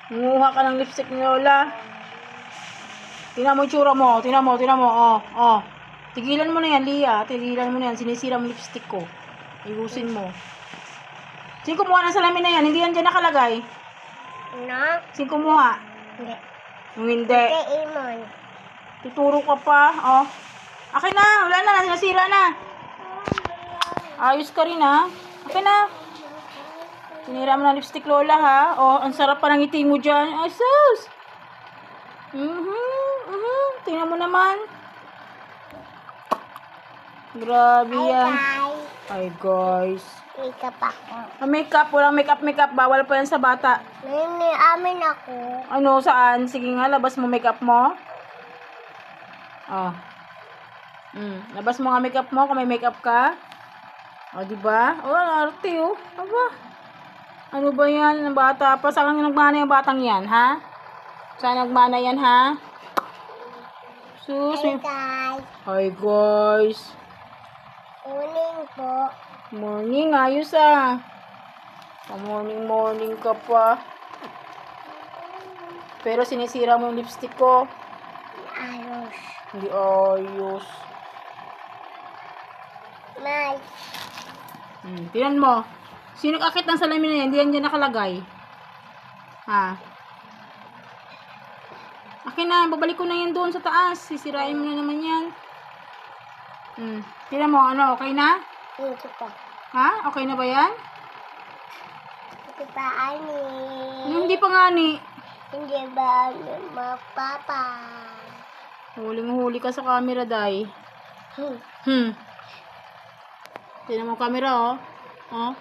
Nanguha ka ng lipstick ni Lola. Tingnan mo yung tsura mo. Tingnan mo. Oh. Tigilan mo na yan, Lia. Tigilan mo na yan. Sinisira mo lipstick ko. Ayusin mo. Sino kumuha ng salamin na yan? Hindi yan dyan nakalagay. No? Sino kumuha? Hindi. Hindi. Kay Imon. Tuturo ka pa. Oh. Akin na. Wala na. Nasira na. Ayos ka rin ha. Akin na. Sinira mo ng lipstick, Lola, ha? Oh, ang sarap pa ng ngiti mo dyan. Ay, sus! Tingnan mo naman. Grabe yan. Ay, guys. Makeup ako. Makeup. Walang makeup. Bawal pa yan sa bata. May amin ako. Ano, saan? Sige nga, labas mo makeup mo. Oh. Labas mo nga makeup mo kung may makeup ka. O, diba? Oh, arte, oh. Aba. Ano ba yan? Ang bata pa. Saan nagmana yung batang yan, ha? Saan nagmana yan, ha? Sus. Hi, guys. Hi, guys. Morning po. Morning. Ayos, ah. Morning ka pa. Pero sinisira mo yung lipstick ko. Ayos. Hindi ayos. May. Tingnan mo. Sino kakit ng salamin na yan? Hindi yan dyan nakalagay. Ha? Akin na. Babalik ko na yan doon sa taas. Sisirain mo na naman yan. Tingnan mo. Ano? Okay na? Hindi pa. Ha? Okay na ba yan? Hindi pa, ani. Hindi pa nga ni. Hindi ba, mapapa? Huling-huli ka sa camera, Day. Tingnan mo camera, oh. Oh.